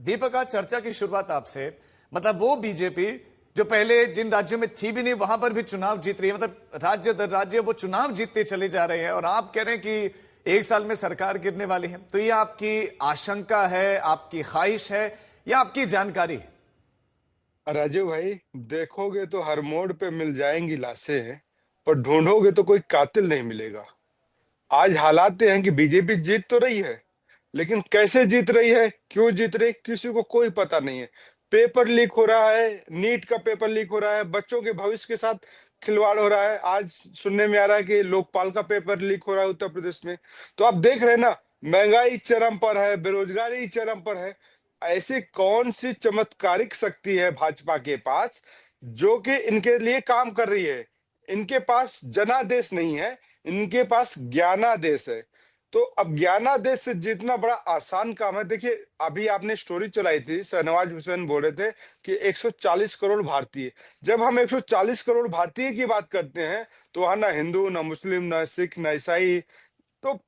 दीपक, आज चर्चा की शुरुआत आपसे, मतलब वो बीजेपी जो पहले जिन राज्यों में थी भी नहीं वहां पर भी चुनाव जीत रही है, मतलब राज्य दर राज्य वो चुनाव जीतते चले जा रहे हैं, और आप कह रहे हैं कि एक साल में सरकार गिरने वाली है। तो ये आपकी आशंका है, आपकी ख्वाहिश है, या आपकी जानकारी है? राजीव भाई, देखोगे तो हर मोड़ पे मिल जाएंगी लाशें, पर ढूंढोगे तो कोई कातिल नहीं मिलेगा। आज हालात ये हैं कि बीजेपी जीत तो रही है, लेकिन कैसे जीत रही है, क्यों जीत रही है, किसी को कोई पता नहीं है। पेपर लीक हो रहा है, नीट का पेपर लीक हो रहा है, बच्चों के भविष्य के साथ खिलवाड़ हो रहा है। आज सुनने में आ रहा है कि लोकपाल का पेपर लीक हो रहा है उत्तर प्रदेश में। तो आप देख रहे हैं ना, महंगाई चरम पर है, बेरोजगारी चरम पर है। ऐसी कौन सी चमत्कारिक शक्ति है भाजपा के पास जो कि इनके लिए काम कर रही है? इनके पास जनादेश नहीं है, इनके पास ज्ञानादेश है। तो अब ज्ञानादेश से जीतना बड़ा आसान काम है। देखिए, अभी आपने स्टोरी चलाई थी, शहनवाज हुसैन बोल रहे थे कि 140 करोड़ भारतीय। जब हम 140 करोड़ भारतीय की बात करते हैं तो वहां ना हिंदू, ना मुस्लिम, ना सिख, ना ईसाई, तो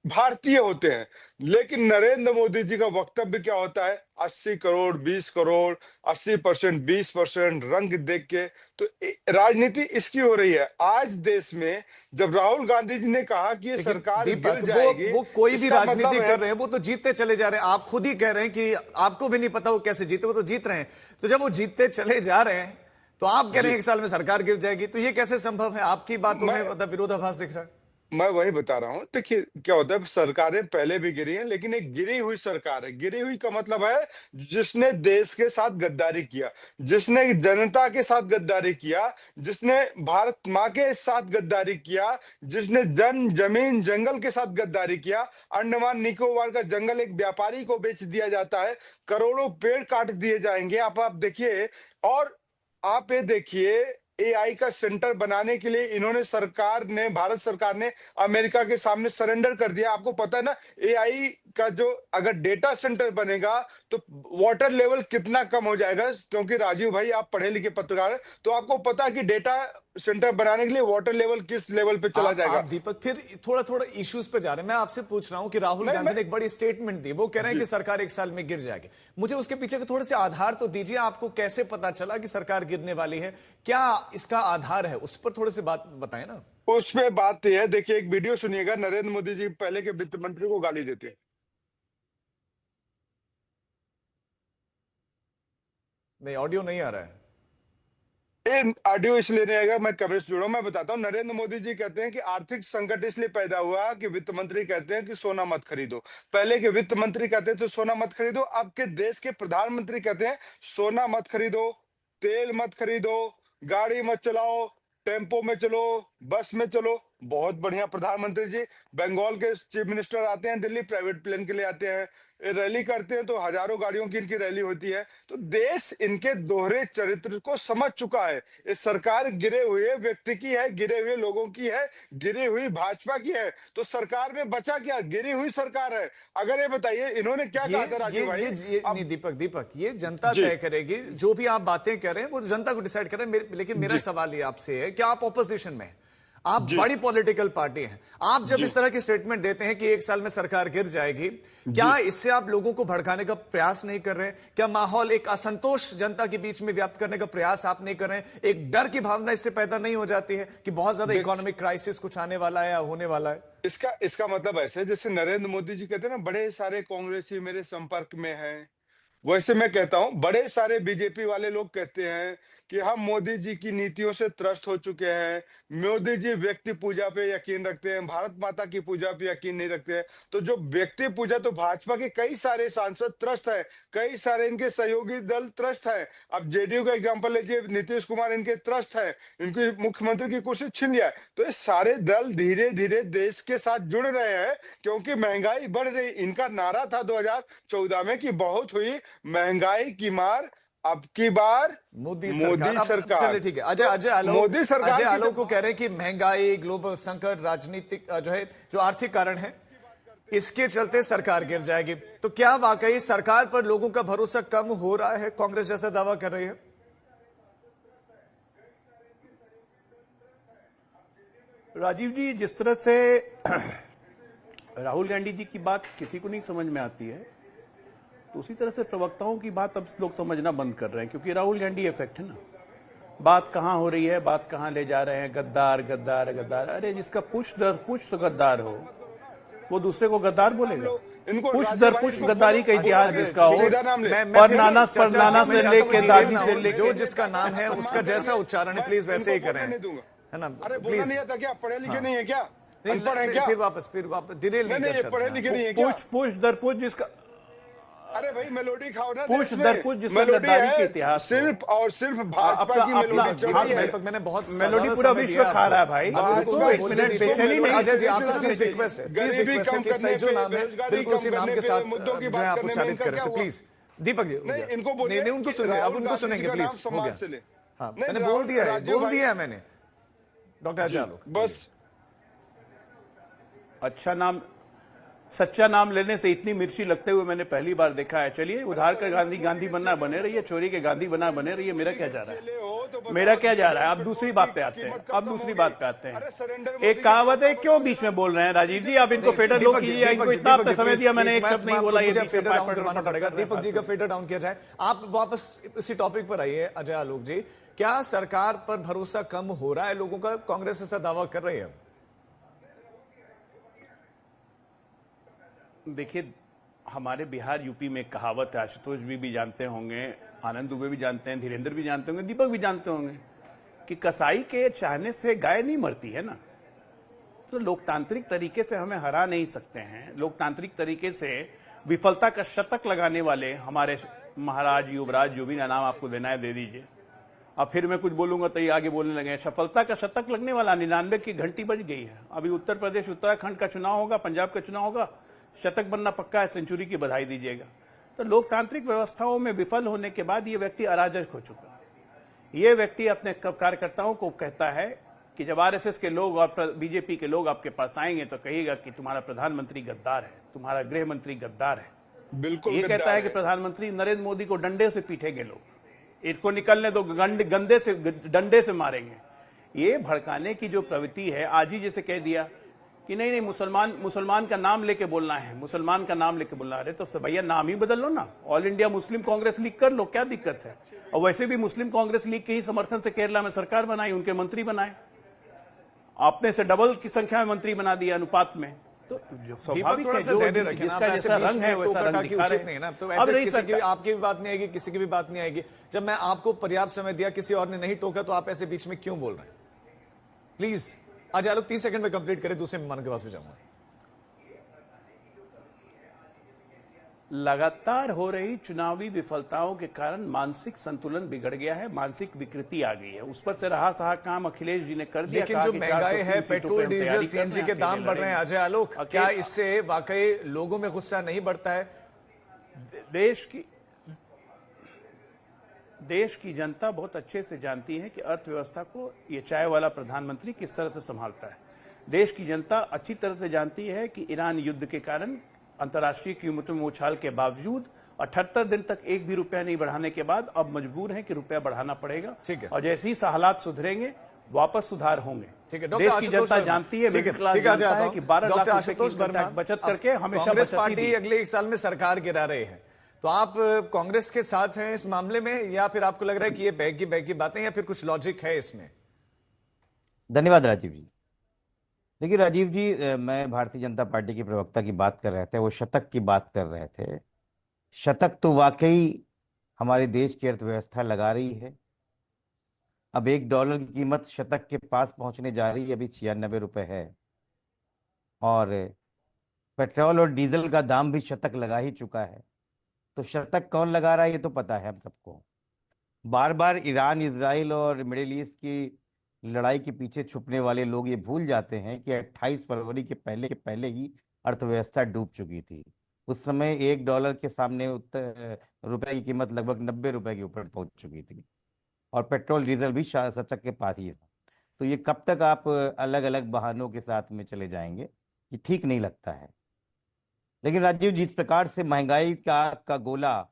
भारतीय होते हैं। लेकिन नरेंद्र मोदी जी का वक्तव्य क्या होता है? 80 करोड़, 20 करोड़, 80%, 20% रंग देख के। तो राजनीति इसकी हो रही है आज देश में। जब राहुल गांधी जी ने कहा कि ये लेकिन सरकार गिर दीपक, जाएगी, वो कोई भी इसका मतलब राजनीति है। कर रहे हैं, वो तो जीतते चले जा रहे हैं। आप खुद ही कह रहे हैं कि आपको भी नहीं पता वो कैसे जीते, वो तो जीत रहे हैं। तो जब वो जीतते चले जा रहे हैं तो आप कह रहे जी, हैं एक साल में सरकार गिर जाएगी, तो ये कैसे संभव है? आपकी बातों में मैं मतलब विरोधाभास दिख रहा है। मैं वही बता रहा हूँ। देखिए, क्या होता है, सरकारें पहले भी गिरी हैं, लेकिन एक गिरी हुई सरकार है। गिरी हुई का मतलब है जिसने देश के साथ गद्दारी किया, जिसने जनता के साथ गद्दारी किया, जिसने भारत माँ के साथ गद्दारी किया, जिसने जमीन जंगल के साथ गद्दारी किया। अंडमान निकोबार का जंगल एक व्यापारी को बेच दिया जाता है, करोड़ों पेड़ काट दिए जाएंगे। आप देखिए। और आप ये देखिए, एआई का सेंटर बनाने के लिए इन्होंने, सरकार ने, भारत सरकार ने अमेरिका के सामने सरेंडर कर दिया। आपको पता है ना, एआई का जो अगर डेटा सेंटर बनेगा तो वाटर लेवल कितना कम हो जाएगा। क्योंकि राजीव भाई, आप पढ़े लिखे पत्रकार हैं, तो आपको पता है कि डेटा सेंटर बनाने के लिए वाटर लेवल किस लेवल पे चला आप जाएगा। दीपक फिर थोड़ा थोड़ा इश्यूज पे जा रहे हैं। मैं आपसे पूछ रहा हूं कि राहुल नहीं, गांधी मैं ने एक बड़ी स्टेटमेंट दी, वो कह रहे हैं जी, कि सरकार एक साल में गिर जाएगी। मुझे उसके पीछे के थोड़े से आधार तो दीजिए। आपको कैसे पता चला कि सरकार गिरने वाली है? क्या इसका आधार है? उस पर थोड़े से बात बताएं ना। उसमें बात यह है, देखिए, एक वीडियो सुनिएगा। नरेंद्र मोदी जी पहले के वित्त मंत्री को गाली देते हैं। नहीं, ऑडियो नहीं आ रहा है। ये ऑडियो इसलिए नहीं आएगा, मैं कवरेज से जुड़ा हूं, मैं बताता हूं। नरेंद्र मोदी जी कहते हैं कि आर्थिक संकट इसलिए पैदा हुआ कि वित्त मंत्री कहते हैं कि सोना मत खरीदो। पहले के वित्त मंत्री कहते थे सोना मत खरीदो, अब के देश के प्रधानमंत्री कहते हैं सोना मत खरीदो, तेल मत खरीदो, गाड़ी मत चलाओ, टेम्पो में चलो, बस में चलो। बहुत बढ़िया प्रधानमंत्री जी। बंगाल के चीफ मिनिस्टर आते हैं दिल्ली, प्राइवेट प्लेन के लिए आते हैं, रैली करते हैं तो हजारों गाड़ियों की इनकी रैली होती है। तो देश इनके दोहरे चरित्र को समझ चुका है। ये सरकार गिरे हुए व्यक्ति की है, गिरे हुए लोगों की है, गिरी हुई भाजपा की है। तो सरकार में बचा क्या? गिरी हुई सरकार है। अगर ये बताइए, इन्होंने क्या ये कहा था राजू भाई? ये नहीं अब दीपक, ये जनता जी, तय करेगी। जो भी आप बातें कर रहे हैं वो जनता को डिसाइड कर रहे हैं। लेकिन मेरा जी, सवाल ये आपसे है कि आप ऑपोजिशन में हैं, आप जी, बड़ी पॉलिटिकल पार्टी हैं। आप जब जी, इस तरह की स्टेटमेंट देते हैं कि एक साल में सरकार गिर जाएगी, जी। क्या इससे आप लोगों को भड़काने का प्रयास नहीं कर रहे हैं? क्या माहौल, एक असंतोष जनता के बीच में व्याप्त करने का प्रयास आप नहीं कर रहे हैं? एक डर की भावना इससे पैदा नहीं हो जाती है कि बहुत ज्यादा देख, इकोनॉमिक क्राइसिस कुछ आने वाला है या होने वाला है? इसका मतलब ऐसे है, जैसे नरेंद्र मोदी जी कहते हैं ना, बड़े सारे कांग्रेसी मेरे संपर्क में हैं। वैसे मैं कहता हूं, बड़े सारे बीजेपी वाले लोग कहते हैं कि हम मोदी जी की नीतियों से त्रस्त हो चुके हैं। मोदी जी व्यक्ति पूजा पे यकीन रखते हैं, भारत माता की पूजा पे यकीन नहीं रखते हैं। तो जो व्यक्ति पूजा, तो भाजपा के कई सारे सांसद त्रस्त है, कई सारे इनके सहयोगी दल त्रस्त है। अब जेडीयू का एग्जांपल लीजिए, नीतीश कुमार इनके त्रस्त है, इनकी मुख्यमंत्री की कुर्सी छीन लिया है। तो ये सारे दल धीरे धीरे देश के साथ जुड़ रहे हैं, क्योंकि महंगाई बढ़ रही। इनका नारा था 2014 में कि बहुत हुई महंगाई की मार, अब की बार मोदी सरकार। मोदी अब चलिए सरकार। ठीक है। अजय तो अजय मोदी आलोक अजय सरकार की आलोक जब को कह रहे हैं कि महंगाई, ग्लोबल संकट, राजनीतिक जो है, जो आर्थिक कारण है, इसके चलते सरकार गिर जाएगी। तो क्या वाकई सरकार पर लोगों का भरोसा कम हो रहा है? कांग्रेस जैसा दावा कर रही है। राजीव जी, जिस तरह से राहुल गांधी जी की बात किसी को नहीं समझ में आती है, तो उसी तरह से प्रवक्ताओं की बात अब लोग समझना बंद कर रहे हैं, क्योंकि राहुल गांधी इफेक्ट है ना। बात कहाँ हो रही है, बात कहाँ ले जा रहे हैं, गद्दार गद्दार गद्दार। अरे जिसका पुष्ट दर पुष्ट गद्दार हो वो दूसरे को गद्दार बोलेगा? इनको पुष्ट राजू दर भाई पुष्ट इनको गद्दारी का इतिहास जिसका हो, सीधा नाम ले। परनाना से लेके दादी से लेके जो जिसका नाम है उसका जैसा उच्चारण है प्लीज वैसे ही करें, है ना? अरे बोला प्लीज नहीं आता क्या? पढ़े लिखे नहीं है क्या? अनपढ़ है क्या? फिर वापस डिटेल नहीं नहीं ये कर पढ़े लिखे नहीं है क्या? पुष्ट दर पुष्ट जिसका अरे भाई मेलोडी खाओ ना। पुष्ट देश दर में। पुष्ट जिसका मेलोडी गद्दारी है, के इतिहास हो। सिर्फ और सिर्फ भाजपा की मेलोडी चल रही है। मैंने बहुत मेलोडी पूरा विश्व खा रहा है भाई। भाजपा एक मिनट बेचैनी नहीं। अजय जी आपसे प्लीज रिक्वेस्ट है, प्लीज गरीबी रिक्वेस्ट है कम कि करने सही जो पे, नाम है बेरोजगारी बिल्कुल उसी कम नाम करने के पे, साथ मुद्दों की जो बात है आप करने में उच्चारित इनका करें क्या से हुआ? प्लीज। दीपक जी हो नहीं गया। इनको बोलिए नहीं उनको सुनिए, अब राहुल उनको गांधी सुनेंगे जी का प्लीज। नाम हो समाज गया, से ले। हाँ नहीं, मैंने बोल दिया है, राजीव बोल भाई- दिया है मैंने। डॉक्टर आचार्य बस अच्छा नाम, सच्चा नाम लेने से इतनी मिर्ची लगते हुए मैंने पहली बार देखा है। चलिए उधार कर गांधी गांधी बनना बने रहिए, चोरी के गांधी बना बने रहिए। मेरा क्या जा रहा है? मेरा क्या जा रहा है? अब दूसरी बात पे आते हैं, अब दूसरी बात पे आते हैं। एक कहावत है, क्यों बीच में बोल रहे हैं राजीव जी? आप इनको फेडर लो कीजिए। इनको इतना आपने समय दिया, मैंने एक शब्द नहीं बोला। ये फेडर डाउन करवाना पड़ेगा, दीपक जी का फेडर डाउन किया जाए। आप वापस इसी टॉपिक पर आइए अजय आलोक जी। क्या सरकार पर भरोसा कम हो रहा है लोगों का? कांग्रेस ऐसा दावा कर रही है। देखिए हमारे बिहार यूपी में कहावत है, आशुतोष भी जानते होंगे, आनंद दुबे भी जानते हैं, धीरेन्द्र भी जानते होंगे, दीपक भी जानते होंगे कि कसाई के चाहने से गाय नहीं मरती है ना। तो लोकतांत्रिक तरीके से हमें हरा नहीं सकते हैं। लोकतांत्रिक तरीके से विफलता का शतक लगाने वाले हमारे महाराज युवराज, जो भी नाम आपको देना है दे दीजिए। अब फिर मैं कुछ बोलूंगा तो ये आगे बोलने लगे। सफलता का शतक लगने वाला 99 की घंटी बज गई है। अभी उत्तर प्रदेश उत्तराखंड का चुनाव होगा, पंजाब का चुनाव होगा, शतक बनना पक्का है, सेंचुरी की बधाई दीजिएगा। तो लोकतांत्रिक व्यवस्थाओं में विफल होने के बाद ये व्यक्ति अराजक हो चुका है। ये व्यक्ति अपने कार्यकर्ताओं को कहता है कि जब आरएसएस के लोग और बीजेपी के लोग आपके पास आएंगे तो कहिएगा कि तुम्हारा प्रधानमंत्री गद्दार है, तुम्हारा गृह मंत्री गद्दार है। बिल्कुल ये कहता है कि प्रधानमंत्री नरेंद्र मोदी को डंडे से पीटेंगे लोग, इसको निकलने दो, गंदे से डंडे से मारेंगे। ये भड़काने की जो प्रवृत्ति है, आज ही जैसे कह दिया कि नहीं मुसलमान का नाम लेके बोलना है, मुसलमान का नाम लेके बोलना है। तो भैया नाम ही बदल लो ना, all India Muslim Congress league कर लो, क्या दिक्कत है? और वैसे भी मुस्लिम कांग्रेस लीग के ही समर्थन से केरला में सरकार बनाई, उनके मंत्री बनाए, आपने से डबल की संख्या में मंत्री बना दिया अनुपात में। तो जो स्वाभाविक है, जो जिसका जैसा रंग है वैसा रंग दिखा रहे हैं। ना तो ऐसे किसी की आपकी भी बात नहीं आएगी, किसी की भी बात नहीं आएगी। जब मैं आपको पर्याप्त समय दिया, किसी और ने नहीं टोका, तो आप ऐसे बीच में क्यों बोल रहे हैं? प्लीज आज आलोक 30 सेकंड में कंप्लीट करें, दूसरे मेहमान के पास भी जाऊंगा। लगातार हो रही चुनावी विफलताओं के कारण मानसिक संतुलन बिगड़ गया है, मानसिक विकृति आ गई है। उस पर से रहा सहा काम अखिलेश जी ने कर दिया। लेकिन जो महंगाई है, पेट्रोल डीजल सीएनजी के दाम बढ़ रहे हैं अजय आलोक, क्या इससे वाकई लोगों में गुस्सा नहीं बढ़ता है? देश की जनता बहुत अच्छे से जानती है कि अर्थव्यवस्था को ये चाय वाला प्रधानमंत्री किस तरह से संभालता है। देश की जनता अच्छी तरह से जानती है कि ईरान युद्ध के कारण अंतर्राष्ट्रीय कीमतों में उछाल के बावजूद 78 दिन तक एक भी रुपया नहीं बढ़ाने के बाद अब मजबूर हैं कि रुपया बढ़ाना पड़ेगा। और जैसे ही हालात सुधरेंगे वापस सुधार होंगे। देश की जनता जानती है, मिडिल क्लास जानता है कि 12 लाख रुपए की बचत करके हमेशा कांग्रेस पार्टी अगले 1 साल में सरकार गिरा रही है, तो आप कांग्रेस के साथ हैं इस मामले में, या फिर आपको लग रहा है कि ये बैग की बातें, या फिर कुछ लॉजिक है इसमें? धन्यवाद राजीव जी। देखिए राजीव जी, मैं भारतीय जनता पार्टी के प्रवक्ता की बात कर रहे थे, वो शतक की बात कर रहे थे। शतक तो वाकई हमारे देश की अर्थव्यवस्था लगा रही है। अब $1 की कीमत शतक के पास पहुंचने जा रही है, अभी 96 रुपए है। और पेट्रोल और डीजल का दाम भी शतक लगा ही चुका है। तो शतक कौन लगा रहा है ये तो पता है हम सबको। बार बार ईरान, इजराइल और मिडिल ईस्ट की लड़ाई के पीछे छुपने वाले लोग ये भूल जाते हैं कि 28 फरवरी के पहले ही अर्थव्यवस्था डूब चुकी थी। उस समय $1 के सामने रुपए की कीमत लगभग 90 रुपए के ऊपर पहुंच चुकी थी, और पेट्रोल डीजल भी शतक के पास ही था। तो ये कब तक आप अलग अलग बहानों के साथ में चले जाएंगे, ये ठीक नहीं लगता है। लेकिन राजीव, जिस प्रकार से महंगाई का गोला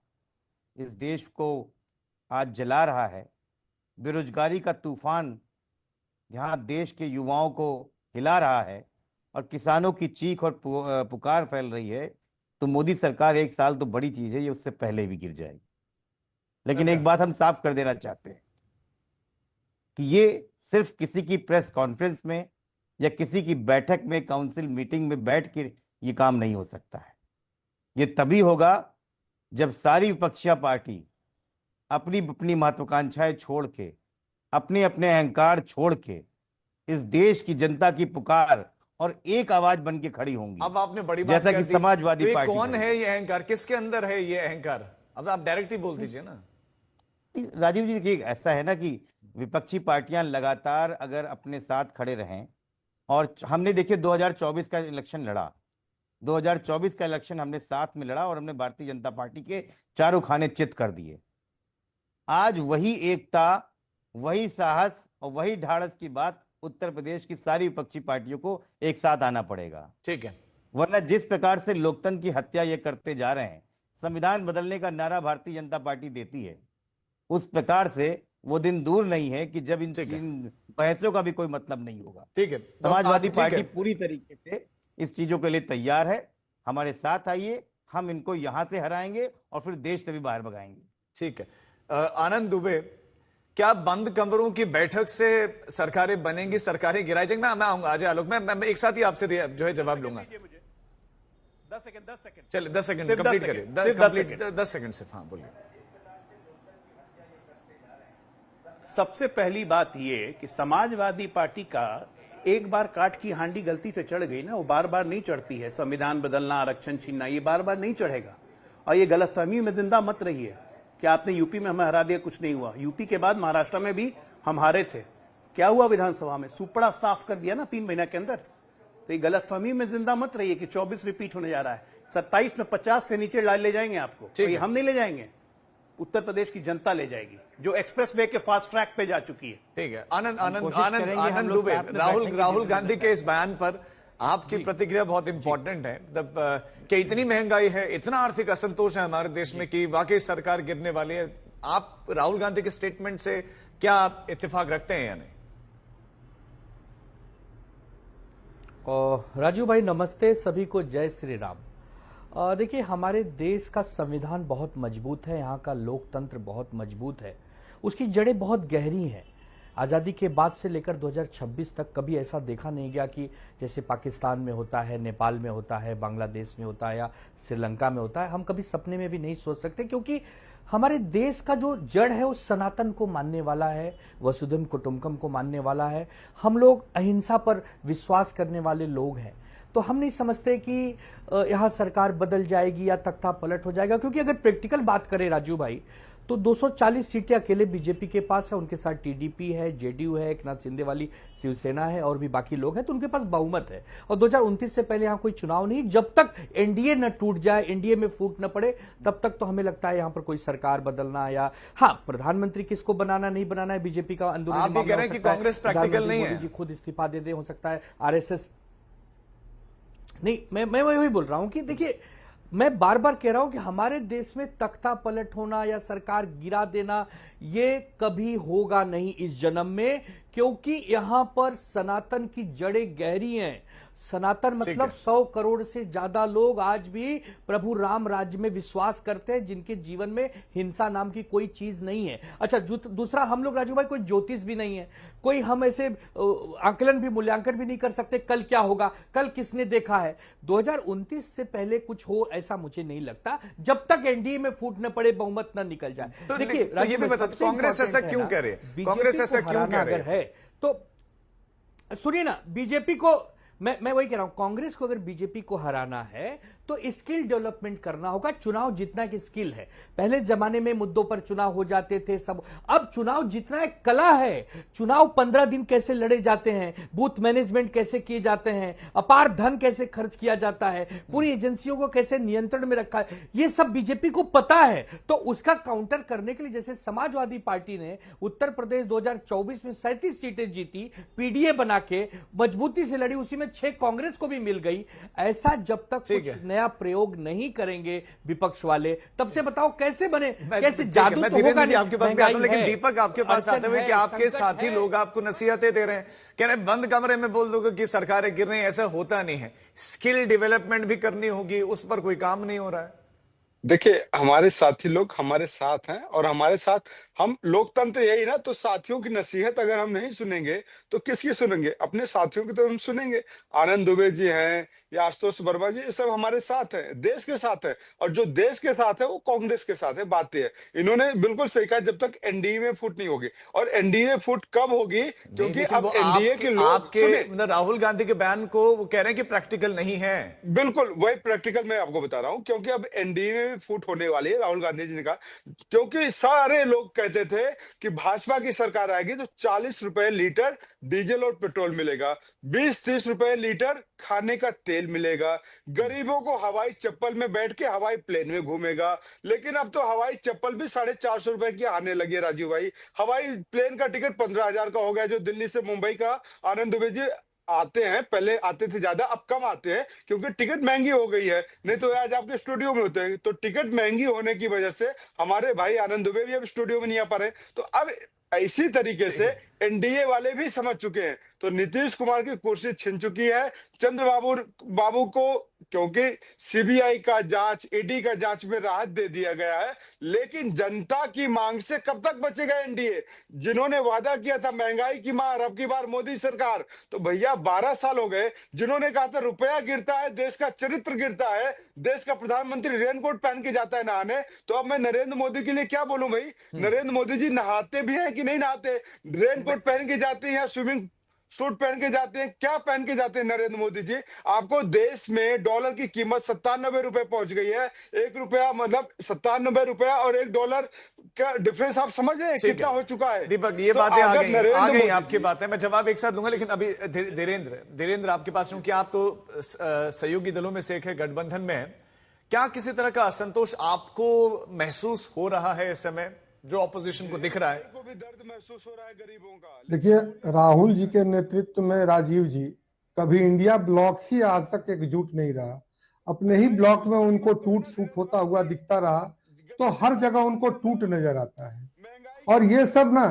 इस देश को आज जला रहा है, बेरोजगारी का तूफान जहां देश के युवाओं को हिला रहा है, और किसानों की चीख और पुकार फैल रही है, तो मोदी सरकार 1 साल तो बड़ी चीज है, ये उससे पहले भी गिर जाएगी। लेकिन अच्छा। एक बात हम साफ कर देना चाहते हैं कि ये सिर्फ किसी की प्रेस कॉन्फ्रेंस में या किसी की बैठक में, काउंसिल मीटिंग में बैठ के ये काम नहीं हो सकता है। ये तभी होगा जब सारी विपक्षी पार्टी अपनी अपनी महत्वाकांक्षाएं छोड़ के, अपने अपने अहंकार छोड़ के इस देश की जनता की पुकार और एक आवाज बन के खड़ी होंगी। अब आपने बड़ी बात जैसा कह कि दी। समाजवादी तो ये पार्टी कौन खड़ी है ये अहंकार, किसके अंदर है ये अहंकार? अब आप डायरेक्ट ही बोल दीजिए ना। राजीव जी, देखिए ऐसा है ना कि विपक्षी पार्टियां लगातार अगर अपने साथ खड़े रहें, और हमने देखिए 2024 का इलेक्शन लड़ा, 2024 का इलेक्शन हमने साथ में लड़ा और हमने भारतीय जनता पार्टी के चारों खाने चित कर दिए। आज वही एकता, वही साहस और वही ढाढ़स की बात उत्तर प्रदेश की सारी विपक्षी पार्टियों को एक साथ आना पड़ेगा। ठीक है। वरना जिस प्रकार से लोकतंत्र की हत्या ये करते जा रहे हैं, संविधान बदलने का नारा भारतीय जनता पार्टी देती है, उस प्रकार से वो दिन दूर नहीं है कि जब इन बहसों का भी कोई मतलब नहीं होगा। ठीक है। समाजवादी ठीक पार्टी है। पूरी तरीके से इस चीजों के लिए तैयार है। हमारे साथ आइए, हम इनको यहां से हराएंगे और फिर देश से भी बाहर भगाएंगे। ठीक है। आनंद दुबे, क्या बंद कमरों की बैठक से सरकारें बनेंगी, सरकारें गिराई जाएंगी? मैं आऊंगा अजय आलोक, मैं एक साथ ही आपसे जो है जवाब लूंगा। 10 सेकंड चलिए 10 सेकंड सिर्फ 10 कंप्लीट सेकंड, करिए। सिर्फ 10 सेकंड। 10 सेकंड सिर्फ, हाँ बोलिए। सबसे पहली बात यह कि समाजवादी पार्टी का एक बार काट की हांडी गलती से चढ़ गई ना, वो बार बार नहीं चढ़ती है। संविधान बदलना, आरक्षण छीनना, ये बार बार नहीं चढ़ेगा। और ये गलतफहमी में जिंदा मत रहिए कि आपने यूपी में हमें हरा दिया, कुछ नहीं हुआ। यूपी के बाद महाराष्ट्र में भी हम हारे थे, क्या हुआ विधानसभा में? सुपड़ा साफ कर दिया ना 3 महीने के अंदर। तो ये गलतफहमी में जिंदा मत रहिए कि 24 रिपीट होने जा रहा है। 27 में 50 से नीचे ले जाएंगे आपको। तो ये हम नहीं ले जाएंगे, उत्तर प्रदेश की जनता ले जाएगी, जो एक्सप्रेस वे के फास्ट ट्रैक पे जा चुकी है। ठीक है। आनंद आनंद कोशिश आनंद करेंगे हम आनंद लोग दुबे, साथ में राहुल बैठेंगे, गांधी के इस बयान पर आपकी प्रतिक्रिया बहुत इंपॉर्टेंट है। मतलब कि इतनी महंगाई है, इतना आर्थिक असंतोष है हमारे देश में कि वाकई सरकार गिरने वाली है। आप राहुल गांधी के स्टेटमेंट से क्या इत्तेफाक रखते हैं या नहीं? राजू भाई नमस्ते, सभी को जय श्री राम। देखिए, हमारे देश का संविधान बहुत मजबूत है, यहाँ का लोकतंत्र बहुत मजबूत है, उसकी जड़ें बहुत गहरी हैं। आज़ादी के बाद से लेकर 2026 तक कभी ऐसा देखा नहीं गया कि जैसे पाकिस्तान में होता है, नेपाल में होता है, बांग्लादेश में होता है या श्रीलंका में होता है। हम कभी सपने में भी नहीं सोच सकते, क्योंकि हमारे देश का जो जड़ है वो सनातन को मानने वाला है, वसुधैव कुटुंबकम को मानने वाला है। हम लोग अहिंसा पर विश्वास करने वाले लोग हैं। तो हम नहीं समझते कि यहाँ सरकार बदल जाएगी या तख्ता पलट हो जाएगा, क्योंकि अगर प्रैक्टिकल बात करें राजू भाई, तो 240 सीटें अकेले बीजेपी के पास है, उनके साथ टीडीपी है, जेडीयू है, एकनाथ शिंदे वाली शिवसेना है और भी बाकी लोग हैं, तो उनके पास बहुमत है। और 2029 से पहले यहाँ कोई चुनाव नहीं। जब तक एनडीए न टूट जाए, एनडीए में फूट न पड़े, तब तक तो हमें लगता है यहाँ पर कोई सरकार बदलना या हाँ प्रधानमंत्री किसको बनाना नहीं बनाना है बीजेपी का अंदरूनी आप भी मामला कह रहे हो हैं कि सकता है। कांग्रेस प्रैक्टिकल नहीं है। मोदी जी खुद इस्तीफा दे दे, हो सकता है आरएसएस नहीं। मैं वही बोल रहा हूं कि देखिए, मैं बार बार कह रहा हूं कि हमारे देश में तख्ता पलट होना या सरकार गिरा देना ये कभी होगा नहीं इस जन्म में, क्योंकि यहां पर सनातन की जड़ें गहरी हैं। सनातन मतलब 100 करोड़ से ज्यादा लोग आज भी प्रभु राम राज्य में विश्वास करते हैं, जिनके जीवन में हिंसा नाम की कोई चीज नहीं है। अच्छा, दूसरा, हम लोग राजू भाई कोई ज्योतिष भी नहीं है, कोई हम ऐसे आकलन भी मूल्यांकन भी नहीं कर सकते कल क्या होगा, कल किसने देखा है। 2029 से पहले कुछ हो ऐसा मुझे नहीं लगता, जब तक एनडीए में फूट न पड़े, बहुमत न निकल जाए। तो देखिए तो ये भी बता, कांग्रेस ऐसा क्यों कह रही है? कांग्रेस ऐसा क्यों कह रही है? तो सुनिए ना, बीजेपी को मैं वही कह रहा हूं, कांग्रेस को अगर बीजेपी को हराना है तो स्किल डेवलपमेंट करना होगा। चुनाव जीतना एक स्किल है। पहले जमाने में मुद्दों पर चुनाव हो जाते थे सब, अब चुनाव जीतना एक कला है। चुनाव 15 दिन कैसे लड़े जाते हैं, बूथ मैनेजमेंट कैसे किए जाते हैं, अपार धन कैसे खर्च किया जाता है, पूरी एजेंसियों को कैसे नियंत्रण में रखा है, ये सब बीजेपी को पता है। तो उसका काउंटर करने के लिए जैसे समाजवादी पार्टी ने उत्तर प्रदेश 2024 में 37 सीटें जीती, पीडीए बना के मजबूती से लड़ी, उसी में 6 कांग्रेस को भी मिल गई। ऐसा जब तक कुछ नया प्रयोग नहीं करेंगे विपक्ष वाले, तब से बताओ कैसे बने, कैसे ठीक है, जादू मैं तो धीरेन्द्र होगा जी नहीं। आपके पास भी आता हूं, महंगाई लेकिन है, दीपक आपके पास अड़चन आते हुए है, कि आपके संकट साथी है। लोग आपको नसीहतें दे रहे हैं, कह रहे हैं बंद कमरे में बोल दोगे कि सरकारें गिर रही हैं, ऐसा होता नहीं है, स्किल डेवलपमेंट भी करनी होगी, उस पर कोई काम नहीं हो रहा है। देखिए, हमारे साथी लोग हमारे साथ हैं और हमारे साथ हम लोकतंत्र यही ना, तो साथियों की नसीहत अगर हम नहीं सुनेंगे तो किसकी सुनेंगे? अपने साथियों की तो हम सुनेंगे। आनंद दुबे जी हैं या आशुतोष वर्मा जी, ये सब हमारे साथ हैं, देश के साथ हैं, और जो देश के साथ है वो कांग्रेस के साथ है। बात ये है, इन्होंने बिल्कुल सही कहा, जब तक एनडीए में फूट नहीं होगी। और एनडीए फूट कब होगी? नहीं, क्योंकि लेकिन अब वो एनडीए के लोग आपके सुने, मतलब राहुल गांधी के बयान को वो कह रहे हैं कि प्रैक्टिकल नहीं है। बिल्कुल वही प्रैक्टिकल मैं आपको बता रहा हूं, क्योंकि अब एनडीए में फूट होने वाली है। राहुल गांधी जी ने कहा, क्योंकि सारे लोग कहते थे कि भाजपा की सरकार आएगी तो 40 रुपए लीटर डीजल और पेट्रोल मिलेगा, 20-30 रुपए लीटर खाने का तेल मिलेगा, गरीबों को हवाई चप्पल में बैठ के हवाई प्लेन में घूमेगा। लेकिन अब तो हवाई चप्पल भी 450 रुपए की आने लगी है राजीव भाई। हवाई प्लेन का टिकट 15,000 का हो गया, जो दिल्ली से मुंबई का। आनंद दुबे जी आते हैं, पहले आते थे ज्यादा, अब कम आते हैं क्योंकि टिकट महंगी हो गई है, नहीं तो आज आपके स्टूडियो में होते हैं। तो टिकट महंगी होने की वजह से हमारे भाई आनंद दुबे भी अब स्टूडियो में नहीं आ पा रहे। तो अब इसी तरीके से एनडीए वाले भी समझ चुके हैं, तो नीतीश कुमार की कुर्सी छिन चुकी है। चंद्रबाबू बाबू को क्योंकि सीबीआई का जांच, ईडी का जांच में राहत दे दिया गया है, लेकिन जनता की मांग से कब तक बचेगा एनडीए? जिन्होंने वादा किया था महंगाई की मार, अब की बार मोदी सरकार, तो भैया 12 साल हो गए। जिन्होंने कहा था रुपया गिरता है, देश का चरित्र गिरता है, देश का प्रधानमंत्री रेनकोट पहन के जाता है नहाने, तो अब मैं नरेंद्र मोदी के लिए क्या बोलूं भाई? नरेंद्र मोदी जी नहाते भी हैं कि नहीं नहाते? रेनकोट पहन के जाते हैं या स्विमिंग सूट पहन के जाते हैं? क्या पहन के जाते हैं नरेंद्र मोदी जी? आपको देश में डॉलर की कीमत 97 रुपए पहुंच गई है। 1 रुपया मतलब 97 रुपया और $1 का डिफरेंस आप समझ रहे हैं ठीक कितना है। हो चुका है? दीपक, ये तो बातें आ अगर गई नरेंद्र मोदी आपकी जी- बातें, मैं जवाब एक साथ दूंगा, लेकिन अभी धीरेन्द्र आपके पास हूं कि आप तो सहयोगी दलों में से एक है, गठबंधन में है। क्या किसी तरह का असंतोष आपको महसूस हो रहा है इस समय, जो ऑपोजिशन को दिख रहा है? को भी दर्द महसूस हो रहा है गरीबों का। देखिए, राहुल जी के नेतृत्व में राजीव जी कभी इंडिया ब्लॉक ही आज तक एकजुट नहीं रहा। अपने ही ब्लॉक में उनको टूट फूट होता हुआ दिखता रहा, तो हर जगह उनको टूट नजर आता है। और ये सब ना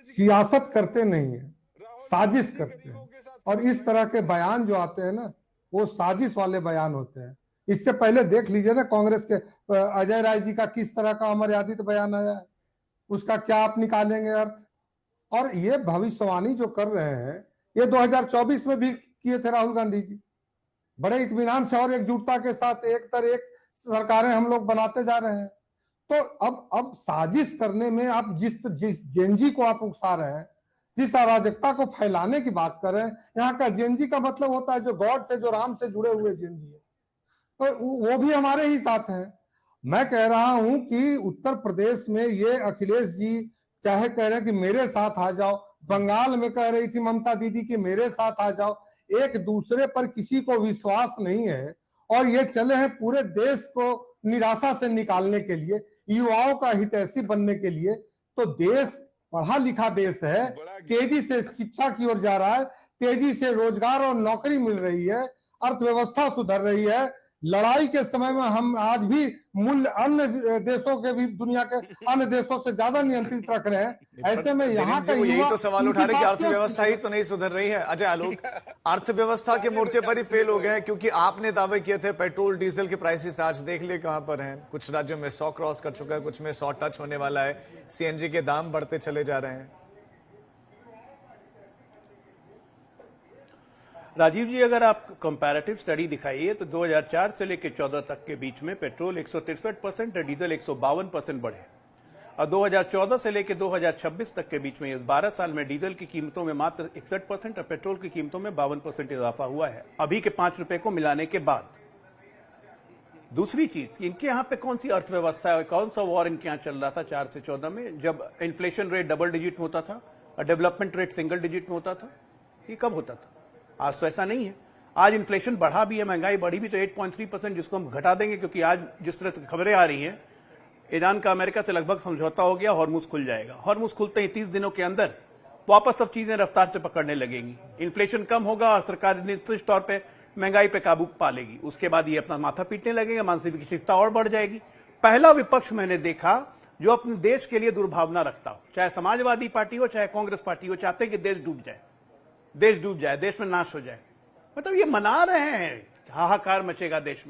सियासत करते नहीं है, साजिश करते हैं। और इस तरह के बयान जो आते हैं ना, वो साजिश वाले बयान होते हैं। इससे पहले देख लीजिए ना, कांग्रेस के अजय राय जी का किस तरह का अमर्यादित बयान आया है, उसका क्या आप निकालेंगे अर्थ? और ये भविष्यवाणी जो कर रहे हैं, ये 2024 में भी किए थे राहुल गांधी जी, बड़े इत्मीनान से और एकजुटता के साथ एक तर एक सरकारें हम लोग बनाते जा रहे हैं। तो अब साजिश करने में आप जिस जेनजी को आप उकसा रहे हैं, जिस अराजकता को फैलाने की बात कर रहे हैं, यहाँ का जेनजी का मतलब होता है जो गॉड से, जो राम से जुड़े हुए जेनजी है, तो वो भी हमारे ही साथ हैं। मैं कह रहा हूं कि उत्तर प्रदेश में ये अखिलेश जी चाहे कह रहे हैं कि मेरे साथ आ जाओ, बंगाल में कह रही थी ममता दीदी कि मेरे साथ आ जाओ, एक दूसरे पर किसी को विश्वास नहीं है। और ये चले हैं पूरे देश को निराशा से निकालने के लिए, युवाओं का हितैषी बनने के लिए। तो देश पढ़ा लिखा देश है, तेजी से शिक्षा की ओर जा रहा है, तेजी से रोजगार और नौकरी मिल रही है, अर्थव्यवस्था सुधर रही है। लड़ाई के समय में हम आज भी मूल्य अन्य देशों के भी, दुनिया के अन्य देशों से ज्यादा नियंत्रित रख रहे हैं। ऐसे में यहाँ का यही तो सवाल उठा रहे कि अर्थव्यवस्था ही तो नहीं सुधर रही है। अजय आलोक, अर्थव्यवस्था के मोर्चे पर ही फेल हो गए, क्योंकि आपने दावे किए थे पेट्रोल डीजल के प्राइसेस आज देख लिए कहां पर हैं। कुछ राज्यों में 100 क्रॉस कर चुका है, कुछ में 100 टच होने वाला है। सीएनजी के दाम बढ़ते चले जा रहे हैं। राजीव जी, अगर आप कंपैरेटिव स्टडी दिखाइए तो 2004 से लेकर 14 तक के बीच में पेट्रोल 163% और डीजल 152% बढ़े, और 2014 से लेकर 2026 तक के बीच में, इस 12 साल में डीजल की कीमतों में मात्र 61% और पेट्रोल की कीमतों में 52% इजाफा हुआ है, अभी के 5 रुपए को मिलाने के बाद। दूसरी चीज, इनके यहाँ पे कौन सी अर्थव्यवस्था है, कौन सा वॉर इनके यहाँ चल रहा था 4 से 14 में, जब इन्फ्लेशन रेट डबल डिजिट में होता था और डेवलपमेंट रेट सिंगल डिजिट में होता था? ये कब होता था? आज तो ऐसा नहीं है। आज इन्फ्लेशन बढ़ा भी है, महंगाई बढ़ी भी तो 8.3%, जिसको हम घटा देंगे, क्योंकि आज जिस तरह से खबरें आ रही हैं, ईरान का अमेरिका से लगभग समझौता हो गया, हॉर्मुज खुल जाएगा। हॉर्मुज खुलते ही 30 दिनों के अंदर वापस सब चीजें रफ्तार से पकड़ने लगेंगी, इन्फ्लेशन कम होगा और सरकार निश्चित तौर पे महंगाई पे काबू पा लेगी। उसके बाद ये अपना माथा पीटने लगेगा, मानसिक विक्षिप्तता और बढ़ जाएगी। पहला विपक्ष मैंने देखा जो अपने देश के लिए दुर्भावना रखता हो, चाहे समाजवादी पार्टी हो चाहे कांग्रेस पार्टी हो, चाहते हैं कि देश डूब जाए, देश डूब जाए, देश में नाश हो जाए। मतलब ये मना रहे हैं, हाहाकार मचेगा देश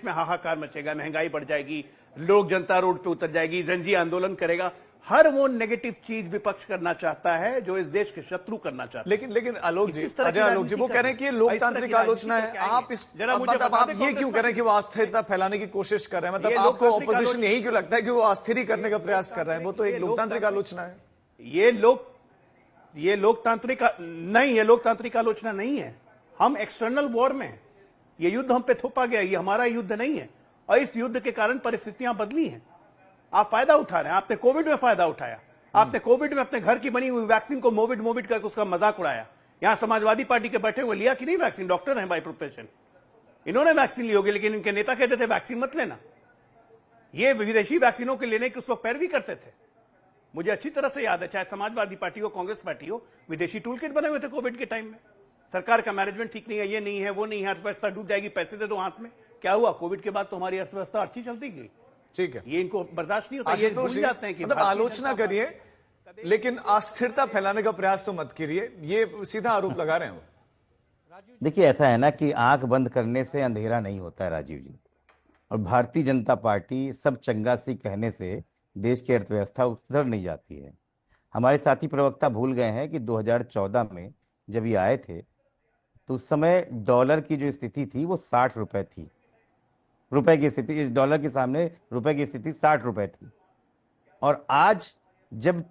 में हाहाकार मचेगा, महंगाई बढ़ जाएगी, लोक जनता रोड पे उतर जाएगी, जनजी आंदोलन करेगा। हर वो नेगेटिव चीज विपक्ष करना चाहता है जो इस देश के शत्रु करना चाहता है। लेकिन आलोक जी, किस तरह की अजय आलोक जी, वो राजनीति कह रहे हैं कि ये कर रहे हैं? लोकतांत्रिक इस तरह की आलोचना है। राजनीति करके आप इस जरा मुझे मतलब बता आप दें ये कांग्रेस क्यों कह रहे हैं कि वो अस्थिरता फैलाने की कोशिश कर रहे हैं? मतलब ये आपको लोकतांत्रिक ऑपोजिशन आलोचना- यही क्यों लगता है कि वो अस्थिर करने का प्रयास कर रहे हैं? वो तो एक लोकतांत्रिक आलोचना है। ये लोकतांत्रिक आलोचना नहीं है। हम एक्सटर्नल वॉर में हैं। ये युद्ध हम पे थोपा गया, ये हमारा युद्ध नहीं है। और इस युद्ध के कारण परिस्थितियां बदली हैं। आप फायदा उठा रहे हैं। आपने कोविड में फायदा उठाया, आपने कोविड में अपने घर की बनी हुई वैक्सीन को मोविड करके उसका मजाक उड़ाया। यहां समाजवादी पार्टी के बैठे हुए लिया कि नहीं वैक्सीन? डॉक्टर हैं बाय प्रोफेशन, इन्होंने वैक्सीन ली होगी, लेकिन इनके नेता कहते थे वैक्सीन मत लेना। ये विदेशी वैक्सीनों के लेने की उस वक्त पैरवी करते थे। मुझे अच्छी तरह से याद है, चाहे समाजवादी पार्टी हो कांग्रेस पार्टी हो, विदेशी टूल किट बने हुए थे कोविड के टाइम में। सरकार का मैनेजमेंट ठीक नहीं है, ये नहीं है, वो नहीं है, अर्थव्यवस्था डूब जाएगी, पैसे दे दो हाथ में। क्या हुआ? कोविड के बाद तो हमारी अर्थव्यवस्था अच्छी चलती गई। ठीक है, ये इनको बर्दाश्त नहीं होता, ये भूल जाते हैं कि मतलब भारतीय आलोचना जनता करिए लेकिन अस्थिरता फैलाने का प्रयास तो मत करिए, ये सीधा आरोप लगा रहे हैं वो। देखिए, ऐसा है ना कि आंख बंद करने से अंधेरा नहीं होता है राजीव जी। और भारतीय जनता पार्टी सब चंगासी कहने से देश की अर्थव्यवस्था सुधर नहीं जाती है। हमारे साथी प्रवक्ता भूल गए हैं कि 2014 में जब ये आए थे तो उस समय डॉलर की जो स्थिति थी वो 60 रुपए थी। रुपए की स्थिति, डॉलर के सामने रुपए की स्थिति 60 रुपए थी। और आज जब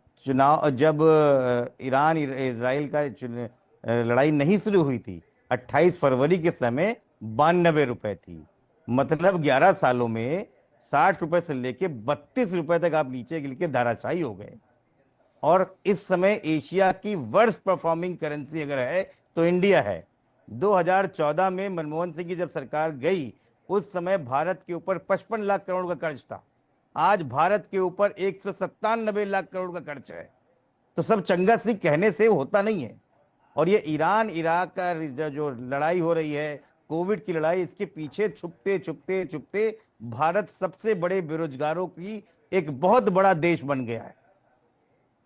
ईरान इजराइल का लड़ाई नहीं शुरू हुई थी, 28 फरवरी के समय 92 रुपए थी। मतलब 11 सालों में 60 रुपए से लेके 32 रुपए तक आप नीचे गिर के धाराशायी हो गए। और इस समय एशिया की वर्स्ट परफॉर्मिंग करेंसी अगर है तो इंडिया है। 2014 में मनमोहन सिंह की जब सरकार गई उस समय भारत के ऊपर 55 लाख करोड़ का कर्ज था। आज भारत के ऊपर 197 लाख करोड़ का कर्ज है। तो सब चंगासी कहने से होता नहीं है। और ये ईरान इराक का जो लड़ाई हो रही है, कोविड की लड़ाई, इसके पीछे छुपते छुपते छुपते भारत सबसे बड़े बेरोजगारों की एक बहुत बड़ा देश बन गया है।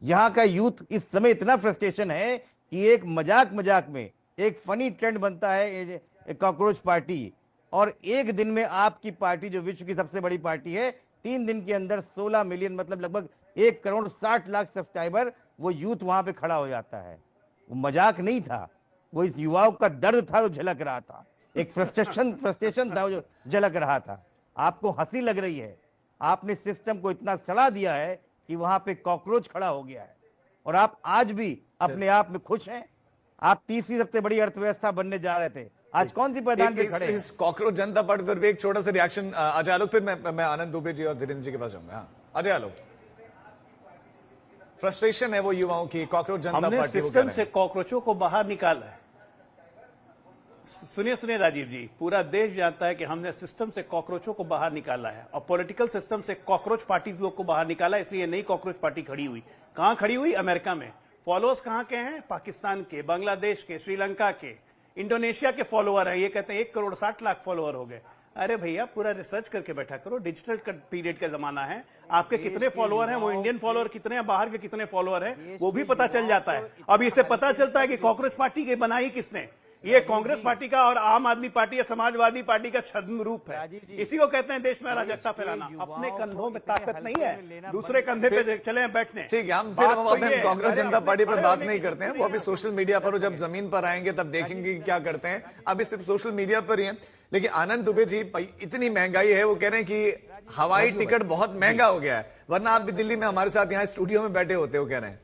यहाँ का यूथ इस समय इतना फ्रस्ट्रेशन है कि एक मजाक में एक फनी ट्रेंड बनता है कॉकरोच पार्टी, और एक दिन में आपकी पार्टी जो विश्व की सबसे बड़ी पार्टी है, 3 दिन के अंदर 16 मिलियन मतलब लगभग 1 करोड़ 60 लाख सब्सक्राइबर, वो यूथ वहां पे खड़ा हो जाता है। वो मजाक नहीं था, वो इस युवाओं का दर्द था जो झलक रहा था, एक फ्रस्ट्रेशन था जो झलक रहा था। आपको हंसी लग रही है, आपने सिस्टम को इतना सड़ा दिया है कि वहां पे कॉकरोच खड़ा हो गया है। और आप आज भी अपने आप में खुश हैं। आप तीसरी सबसे बड़ी अर्थव्यवस्था बनने जा रहे थे, आज कौन सी पैदान पे खड़े हैं? इस कॉकरोच जनता पार्टी पर भी एक छोटा सा रिएक्शन अजय आलोक, फिर मैं आनंद दुबे जी और धीरेन्द्र जी के पास जाऊंगा। हाँ, अजय आलोक, फ्रस्ट्रेशन है वो युवाओं की, कॉकरोच जनता हमने पार्टी सिस्टम से कॉकरोचों को बाहर निकाला है। सुनिए राजीव जी, पूरा देश जानता है कि हमने सिस्टम से कॉकरोचों को बाहर निकाला है और पॉलिटिकल सिस्टम से कॉकरोच पार्टीज लोग को बाहर निकाला, इसलिए नई कॉकरोच पार्टी खड़ी हुई। कहां खड़ी हुई? अमेरिका में। फॉलोअर्स कहां के हैं? पाकिस्तान के, बांग्लादेश के, श्रीलंका के, इंडोनेशिया के फॉलोअर है। ये कहते हैं 1 करोड़ 60 लाख फॉलोअर हो गए। अरे भैया, पूरा रिसर्च करके बैठा करो। डिजिटल पीरियड का जमाना है, आपके कितने फॉलोअर हैं, वो इंडियन फॉलोअर कितने हैं, बाहर के कितने फॉलोअर हैं, वो भी पता चल जाता है। अब इससे पता चलता है कि कॉकरोच पार्टी के बनाई किसने। ये कांग्रेस पार्टी का और आम आदमी पार्टी या समाजवादी पार्टी का छद्म रूप है। इसी को कहते हैं देश में अराजकता फैलाना। अपने कंधों में ताकत नहीं है, दूसरे कंधे पे चले बैठने। ठीक है, हम कांग्रेस जनता पार्टी पर बात नहीं करते हैं, वो अभी सोशल मीडिया पर, जब जमीन पर आएंगे तब देखेंगे कि क्या करते हैं। अभी सिर्फ सोशल मीडिया पर ही है। लेकिन आनंद दुबे जी, इतनी महंगाई है, वो कह रहे हैं कि हवाई टिकट बहुत महंगा हो गया है, वरना आप भी दिल्ली में हमारे साथ यहाँ स्टूडियो में बैठे होते हो, कह रहे हैं।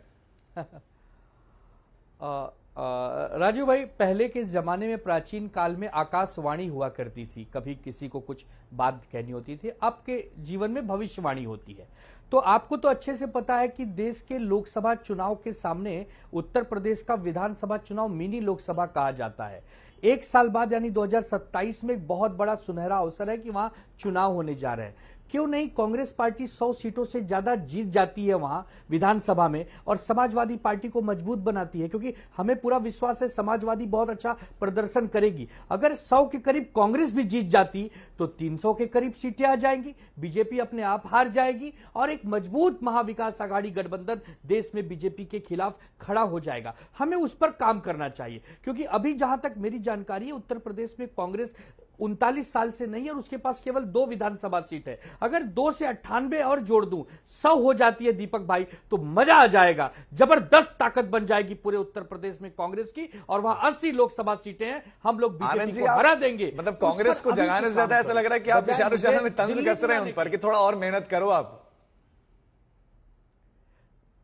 राजू भाई, पहले के जमाने में प्राचीन काल में आकाशवाणी हुआ करती थी, कभी किसी को कुछ बात कहनी होती थी। अब के जीवन में भविष्यवाणी होती है। तो आपको तो अच्छे से पता है कि देश के लोकसभा चुनाव के सामने उत्तर प्रदेश का विधानसभा चुनाव मिनी लोकसभा कहा जाता है। 1 साल बाद यानी 2027 में एक बहुत बड़ा सुनहरा अवसर है कि वहां चुनाव होने जा रहे हैं। क्यों नहीं कांग्रेस पार्टी 100 सीटों से ज्यादा जीत जाती है वहां विधानसभा में और समाजवादी पार्टी को मजबूत बनाती है, क्योंकि हमें पूरा विश्वास है समाजवादी बहुत अच्छा प्रदर्शन करेगी। अगर 100 के करीब कांग्रेस भी जीत जाती तो 300 के करीब सीटें आ जाएंगी, बीजेपी अपने आप हार जाएगी और एक मजबूत महाविकास आघाड़ी गठबंधन देश में बीजेपी के खिलाफ खड़ा हो जाएगा। हमें उस पर काम करना चाहिए, क्योंकि अभी जहां तक मेरी जानकारी है उत्तर प्रदेश में कांग्रेस 39 साल से नहीं है और उसके पास केवल 2 विधानसभा सीट है। अगर 2 से 98 और जोड़ दूं 100 हो जाती है दीपक भाई, तो मजा आ जाएगा, जबरदस्त ताकत बन जाएगी पूरे उत्तर प्रदेश में कांग्रेस की और वहां 80 लोकसभा सीटें हैं, हम लोग बीजेपी को हरा देंगे। मतलब कांग्रेस को जगाने से ज्यादा ऐसा लग रहा है कि आप इशारों में तंज कस रहे हैं उन पर कि थोड़ा और मेहनत करो आप।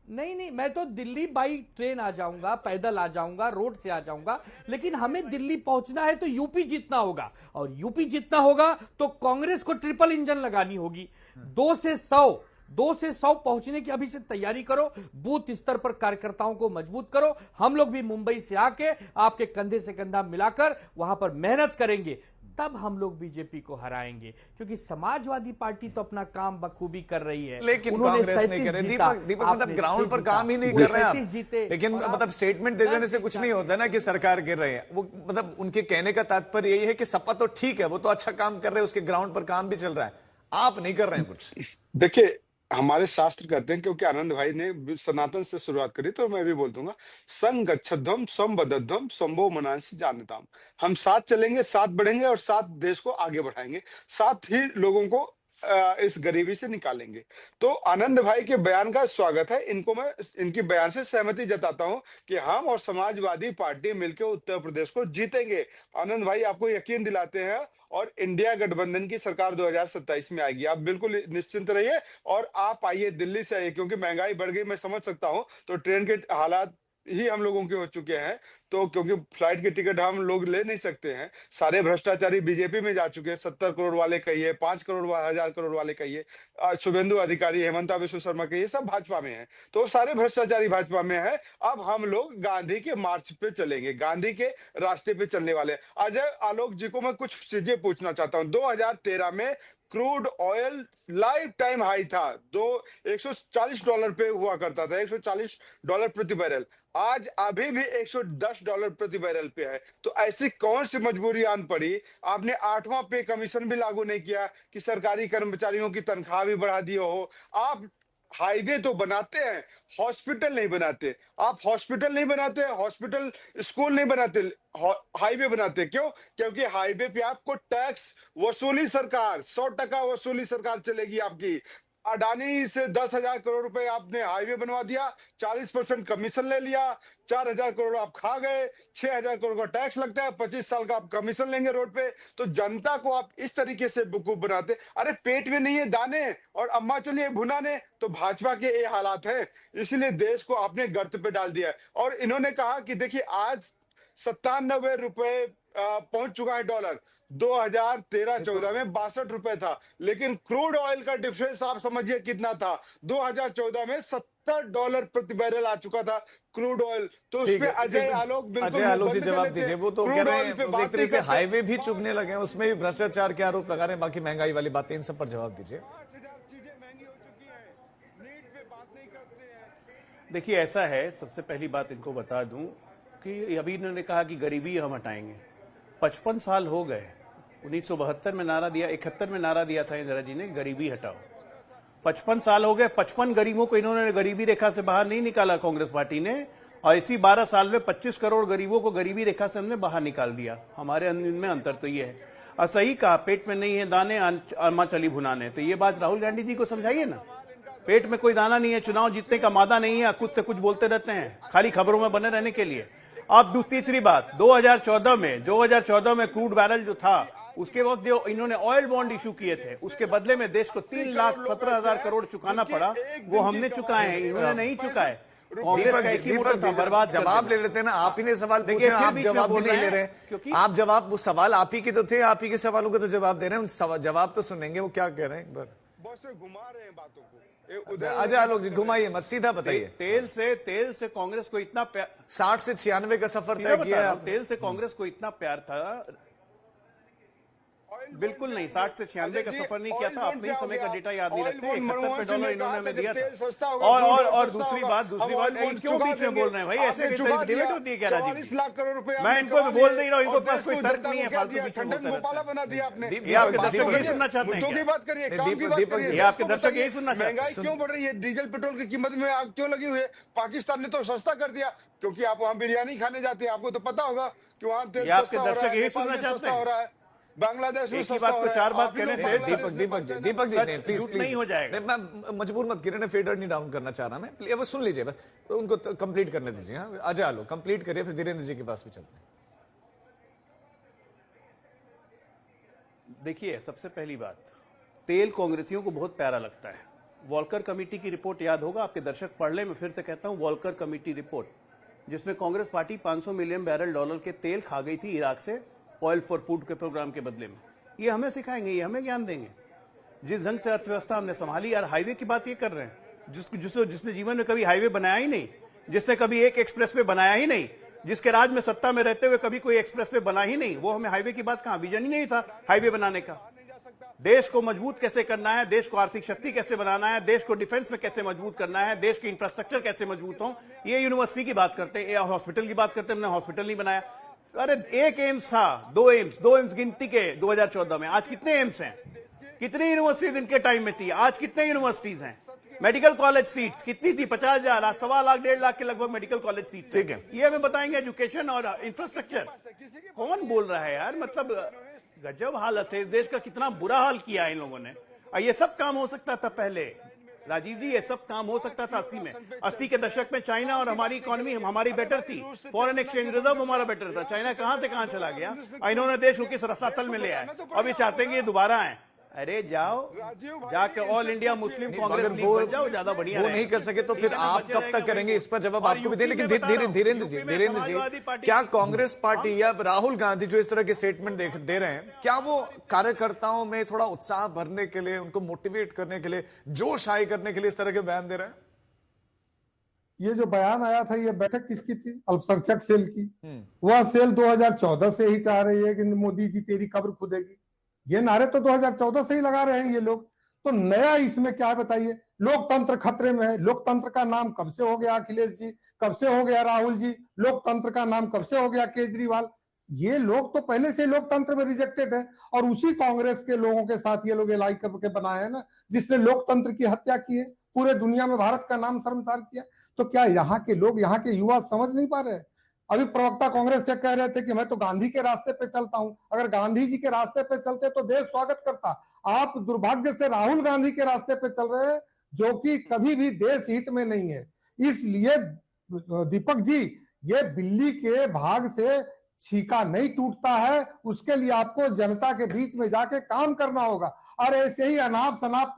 नहीं, मैं तो दिल्ली बाई ट्रेन आ जाऊंगा, पैदल आ जाऊंगा, रोड से आ जाऊंगा, लेकिन हमें दिल्ली पहुंचना है तो यूपी जीतना होगा और यूपी जीतना होगा तो कांग्रेस को ट्रिपल इंजन लगानी होगी। 2 से 100 पहुंचने की अभी से तैयारी करो, बूथ स्तर पर कार्यकर्ताओं को मजबूत करो। हम लोग भी मुंबई से आके आपके कंधे से कंधा मिलाकर वहां पर मेहनत करेंगे, तब हम लोग बीजेपी को हराएंगे, क्योंकि समाजवादी पार्टी तो अपना काम बखूबी कर रही है। लेकिन कांग्रेस नहीं कर रही। दीपक मतलब ग्राउंड पर काम ही नहीं कर रहे हैं आप। लेकिन मतलब स्टेटमेंट दे देने से कुछ नहीं होता ना कि सरकार गिर रही है। वो मतलब उनके कहने का तात्पर्य यही है कि सपा तो ठीक है, वो तो अच्छा काम कर रहे हैं, उसके ग्राउंड पर काम भी चल रहा है, आप नहीं कर रहे हैं कुछ। देखिए, हमारे शास्त्र कहते हैं, क्योंकि आनंद भाई ने सनातन से शुरुआत करी तो मैं भी बोल दूंगा, संग गच्छध्वम संबद्धध्वम संभो मनांसि जानताम। हम साथ चलेंगे, साथ बढ़ेंगे और साथ देश को आगे बढ़ाएंगे, साथ ही लोगों को इस गरीबी से निकालेंगे। तो आनंद भाई के बयान का स्वागत है, इनको मैं इनकी बयान से सहमति जताता हूं कि हम और समाजवादी पार्टी मिलकर उत्तर प्रदेश को जीतेंगे। आनंद भाई आपको यकीन दिलाते हैं और इंडिया गठबंधन की सरकार 2027 में आएगी, आप बिल्कुल निश्चिंत रहिए। और आप आइए, दिल्ली से आइए, क्योंकि महंगाई बढ़ गई, मैं समझ सकता हूं, तो ट्रेन के हालात ही हम लोगों के हो चुके हैं, तो क्योंकि फ्लाइट की टिकट हम लोग ले नहीं सकते हैं। सारे भ्रष्टाचारी बीजेपी में जा चुके हैं, 70 करोड़ वाले कहिए, 5 करोड़ 1000 करोड़ वाले कहिए, शुभेंदु अधिकारी, हेमंता बिश्व शर्मा कहिए, सब भाजपा में है, तो सारे भ्रष्टाचारी भाजपा में है। अब हम लोग गांधी के मार्च पे चलेंगे, गांधी के रास्ते पे चलने वाले। अजय आलोक जी को मैं कुछ चीजें पूछना चाहता हूँ। 2013 में crude oil life time high था, $140 पे हुआ करता था, $140 प्रति बैरल। आज अभी भी $110 प्रति बैरल पे है। तो ऐसी कौन सी मजबूरी आन पड़ी? आपने 8वां पे कमीशन भी लागू नहीं किया कि सरकारी कर्मचारियों की तनख्वाह भी बढ़ा दी हो। आप हाईवे तो बनाते हैं, हॉस्पिटल नहीं बनाते। आप हॉस्पिटल नहीं बनाते, हॉस्पिटल स्कूल नहीं बनाते, हाईवे बनाते। क्यों? क्योंकि हाईवे पे आपको टैक्स वसूली सरकार 100% वसूली सरकार चलेगी आपकी। अडानी से 10,000 करोड़ रुपए आपने हाईवे बनवा दिया, 40% कमीशन ले लिया, 4,000 करोड़ आप खा गए, 6,000 करोड़ का टैक्स लगता है, 25 साल का आप कमीशन लेंगे रोड पे। तो जनता को आप इस तरीके से बेवकूफ बनाते। अरे पेट में नहीं है दाने और अम्मा चलिए भुनाने, तो भाजपा के ये हालात है, इसलिए देश को आपने गर्त पे डाल दिया है। और इन्होंने कहा कि देखिए आज 97 रुपए पहुंच चुका है डॉलर, 2013-14 में 62 रुपए था, लेकिन क्रूड ऑयल का डिफरेंस आप समझिए कितना था, 2014 में $70 प्रति बैरल आ चुका था क्रूड ऑयल। तो उस पे अजय आलोक जी जवाब दीजिए। वो तो कह रहे हैं एक तरीके से हाईवे भी चुभने लगे हैं, उसमें भी भ्रष्टाचार के आरोप लगा रहे हैं, बाकी महंगाई वाली बातें, इन सब पर जवाब दीजिए। देखिए ऐसा है, सबसे पहली बात इनको बता दूं कि अभी इन्होंने कहा कि गरीबी हम हटाएंगे। 55 साल हो गए, 1972 में नारा दिया, 71 में नारा दिया था इंदिरा जी ने, गरीबी हटाओ। 55 साल हो गए, 55 गरीबों को इन्होंने गरीबी रेखा से बाहर नहीं निकाला कांग्रेस पार्टी ने, और इसी 12 साल में 25 करोड़ गरीबों को गरीबी रेखा से हमने बाहर निकाल दिया। हमारे इनमें अंतर तो ये है। और सही कहा, पेट में नहीं है दाने, अम्मा चली भुनाने, तो ये बात राहुल गांधी जी को समझाइए ना। पेट में कोई दाना नहीं है, चुनाव जीतने का मादा नहीं है, कुछ से कुछ बोलते रहते हैं खाली खबरों में बने रहने के लिए। अब तीसरी बात, 2014 में क्रूड बैरल जो था, उसके वक्त जो इन्होंने ऑयल बॉन्ड इशू किए थे, उसके बदले में देश को 3,17,000 करोड़ चुकाना पड़ा, वो हमने चुकाए हैं, इन्होंने नहीं चुकाए। दीपक जवाब ले लेते हैं ना, आप ही ने सवाल पूछे, आप जवाब भी नहीं ले रहे हैं। आप जवाब, वो सवाल आप ही के तो थे, आप ही के सवालों के तो जवाब दे रहे हैं, जवाब तो सुनेंगे वो क्या कह रहे हैं। एक बार घुमा रहे हैं बातों को। अजय आलोक जी घुमाइए मत, सीधा बताइए। तेल से कांग्रेस को इतना प्यार, 60 से 96 का सफर तय किया। तेल से कांग्रेस को इतना प्यार था, बिल्कुल नहीं, 60 से 96 का सफर नहीं किया था, अपने ही समय का डेटा याद नहीं रखते। $71 इन्होंने हमें दिया था। और दूसरी बात क्यों बीच में बोल रहे हैं भाई, ऐसे डिबेट होती है क्या राजीव जी? 40 लाख करोड़ रुपए मैं इनको बोल नहीं रहा हूँ, इनको पास कोई तर्क नहीं है, फालतू बीच में बोलते रहते हैं। बना दिया आपने। ये आपके दर्शक यही सुनना चाहते हैं मुद्दों की क्या? बात करिए, काम की बात करिए। ये आपके दर्शक यही सुनना चाहते हैं। महंगाई क्यों बढ़ रही है, डीजल पेट्रोल की कीमत में आग क्यों लगी हुई है? पाकिस्तान ने तो सस्ता कर दिया, क्योंकि आप वहां बिरयानी खाने जाते हैं, आपको तो पता होगा कि वहां तेल सस्ता हो रहा है, नेपाल में सस्ता हो रहा है, बांग्लादेश में सस्ता हो रहा है। चार बात कहने से दीपक जी नहीं, प्लीज नहीं हो जाएगा। मैं मजबूर मत कीजिए ना, फेडर नहीं डाउन करना चाह रहा मैं, अब सुन लीजिए बस, तो उनको कंप्लीट करने दीजिए। हाँ, अजय आलो कंप्लीट करिए, फिर धीरेन्द्र जी के पास भी चलते हैं। देखिए, सबसे पहली बात, तेल कांग्रेसियों को बहुत प्यारा लगता है। वॉल्कर कमेटी की रिपोर्ट याद होगा, आपके दर्शक पढ़ ले, मैं फिर से कहता हूं, वॉल्कर कमेटी रिपोर्ट, जिसमें Congress party 500 million barrel dollar के तेल खा गई थी इराक से ऑयल फॉर फूड के प्रोग्राम के बदले में। ये हमें सिखाएंगे, ये हमें ज्ञान देंगे। जिस ढंग से अर्थव्यवस्था हमने संभाली, यार हाईवे की बात ये कर रहे हैं, जिसने जीवन में कभी हाईवे बनाया ही नहीं, जिसने कभी एक एक्सप्रेसवे बनाया ही नहीं, जिसके राज में सत्ता में रहते हुए कभी कोई एक्सप्रेसवे बना ही नहीं, वो हमें हाईवे की बात कहां, विजन ही नहीं था हाईवे बनाने का। देश को मजबूत कैसे करना है, देश को आर्थिक शक्ति कैसे बनाना है, देश को डिफेंस में कैसे मजबूत करना है, देश की इंफ्रास्ट्रक्चर कैसे मजबूत हो, ये यूनिवर्सिटी की बात करते हैं, हॉस्पिटल की बात करते हैं, हमने हॉस्पिटल नहीं बनाया। अरे एक एम्स था, दो एम्स गिनती के 2014 में, आज कितने एम्स हैं? कितनी यूनिवर्सिटीज इनके टाइम में थी, आज कितने यूनिवर्सिटीज हैं? मेडिकल कॉलेज सीट्स कितनी थी? 50,000, आज 1.25 लाख 1.5 लाख के लगभग मेडिकल कॉलेज सीट्स। ठीक है, ये हमें बताएंगे एजुकेशन और इंफ्रास्ट्रक्चर। कौन बोल रहा है यार, मतलब गजब हालत है, देश का कितना बुरा हाल किया है इन लोगों ने। और ये सब काम हो सकता था पहले, राजीव जी, ये सब काम हो सकता था 80 में। 80 के दशक में चाइना और हमारी इकोनॉमी हमारी बेटर थी, फॉरेन एक्सचेंज रिजर्व हमारा बेटर था। चाइना कहां से कहां चला गया, इन्होंने देश को किस रसातल में ले आए, अब ये चाहते हैं कि ये दोबारा आए। अरे जाओ, जाके all India Muslim Congress league बन जाओ, ज्यादा बढ़िया वो नहीं कर सके तो फिर आप कब तक करेंगे, इस पर जवाब आपको भी दे। लेकिन धीरेन्द्र जी, क्या कांग्रेस पार्टी या राहुल गांधी जो इस तरह के स्टेटमेंट दे रहे हैं, क्या वो कार्यकर्ताओं में थोड़ा उत्साह भरने के लिए, उनको मोटिवेट करने के लिए, जोश हाई करने के लिए इस तरह के बयान दे रहे हैं? ये जो बयान आया था, ये बैठक किसकी थी? अल्पसंख्यक सेल की। वह सेल 2014 से ही चाह रही है कि मोदी जी तेरी कब्र खुदेगी। ये नारे तो 2014 से ही लगा रहे हैं ये लोग। तो नया इसमें क्या है बताइए? लोकतंत्र खतरे में है। लोकतंत्र का नाम कब से हो गया अखिलेश जी, कब से हो गया राहुल जी, लोकतंत्र का नाम कब से हो गया केजरीवाल। ये लोग तो पहले से लोकतंत्र में रिजेक्टेड है, और उसी कांग्रेस के लोगों के साथ ये लोग एलाई करके बनाए हैं ना, जिसने लोकतंत्र की हत्या की है, पूरे दुनिया में भारत का नाम शर्मसार किया। तो क्या यहाँ के लोग, यहाँ के युवा समझ नहीं पा रहे? अभी प्रवक्ता कांग्रेस के कह रहे थे कि मैं तो गांधी के रास्ते पे चलता हूं। अगर गांधी जी के रास्ते पे चलते तो देश स्वागत करता। आप दुर्भाग्य से राहुल गांधी के रास्ते पे चल रहे हैं, जो कि कभी भी देश हित में नहीं है। इसलिए दीपक जी, ये बिल्ली के भाग से छीका नहीं टूटता है, उसके लिए आपको जनता के बीच में जाके काम करना होगा। और ऐसे ही अनाप शनाप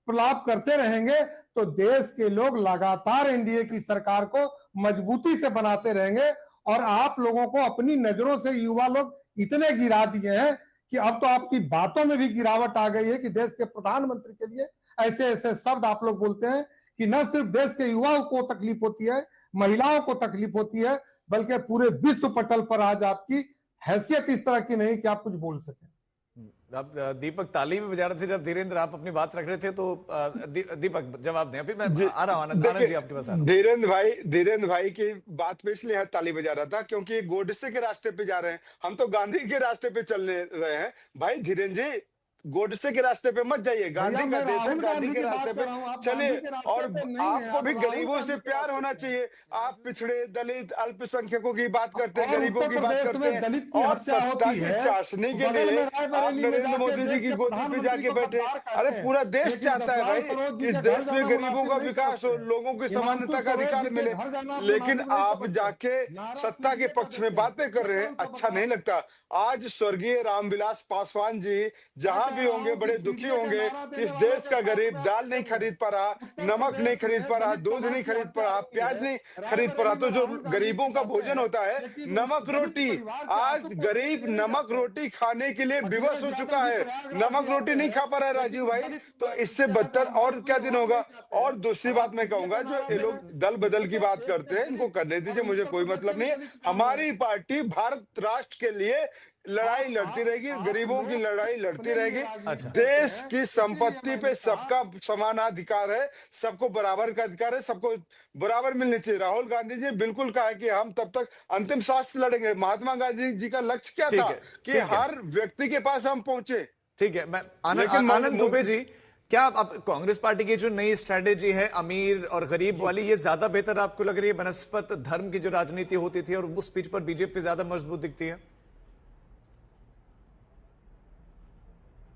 प्रलाप करते रहेंगे तो देश के लोग लगातार एनडीए की सरकार को मजबूती से बनाते रहेंगे। और आप लोगों को अपनी नजरों से युवा लोग इतने गिरा दिए हैं कि अब तो आपकी बातों में भी गिरावट आ गई है कि देश के प्रधानमंत्री के लिए ऐसे ऐसे शब्द आप लोग बोलते हैं कि न सिर्फ देश के युवाओं को तकलीफ होती है, महिलाओं को तकलीफ होती है, बल्कि पूरे विश्व पटल पर आज आपकी हैसियत इस तरह की नहीं कि आप कुछ बोल सकें। आप दीपक ताली भी बजा रहे थे जब धीरेन्द्र आप अपनी बात रख रहे थे, तो दीपक जवाब दें। अभी मैं आ रहा हूं, आनंद जी आपके पास आ रहा हूं। धीरेन्द्र भाई की बात पे इसलिए ताली बजा रहा था क्योंकि गोडसे के रास्ते पे जा रहे हैं, हम तो गांधी के रास्ते पे चलने रहे हैं। भाई धीरेन्द्र जी, गोडसे के रास्ते पे मत जाइए, गांधी का देश है, गांधी के रास्ते पे चलिए। और आपको भी गरीबों से प्यार होना चाहिए। आप पिछड़े, दलित, अल्पसंख्यकों की बात करते हैं, गरीबों की बात करते हैं, और सत्ता की चाशनी के लिए आप नरेंद्र मोदी जी की गोदी पे जाके बैठे। अरे पूरा देश चाहता है भाई कि इस देश में गरीबों का विकास हो, लोगों की समानता का अधिकार मिले, लेकिन आप जाके सत्ता के पक्ष में बातें कर रहे हैं, अच्छा नहीं लगता। आज स्वर्गीय रामविलास पासवान जी जहां भी होंगे बड़े दुखी होंगे। इस देश का गरीब दाल नहीं खरीद पा रहा, नमक नहीं खरीद पा रहा, दूध नहीं खरीद पा रहा, प्याज नहीं खरीद पा रहा। तो जो गरीबों का भोजन होता है नमक रोटी, आज गरीब नमक रोटी खाने के लिए विवश हो चुका है, नमक रोटी नहीं खा पा रहा है राजीव भाई। तो इससे बदतर और क्या दिन होगा। और दूसरी बात मैं कहूंगा, जो ये लोग दल बदल की बात करते हैं, इनको करने दीजिए, मुझे कोई मतलब नहीं है। हमारी पार्टी भारत राष्ट्र के लिए लड़ाई लड़ती रहेगी, गरीबों की लड़ाई लड़ती रहेगी। अच्छा। देश की संपत्ति पे सबका समान अधिकार है, सबको बराबर का अधिकार है, सबको बराबर मिलनी चाहिए। राहुल गांधी जी बिल्कुल कहा है कि हम तब तक अंतिम सांस लड़ेंगे। महात्मा गांधी जी का लक्ष्य क्या ठीक था है, कि ठीक है। हर व्यक्ति के पास हम पहुंचे। ठीक है, मैं लेकिन आनंद दुबे जी, क्या अब कांग्रेस पार्टी की जो नई स्ट्रेटेजी है अमीर और गरीब वाली, ये ज्यादा बेहतर आपको लग रही है बनस्पत धर्म की जो राजनीति होती थी, और उस पिच पर बीजेपी ज्यादा मजबूत दिखती है?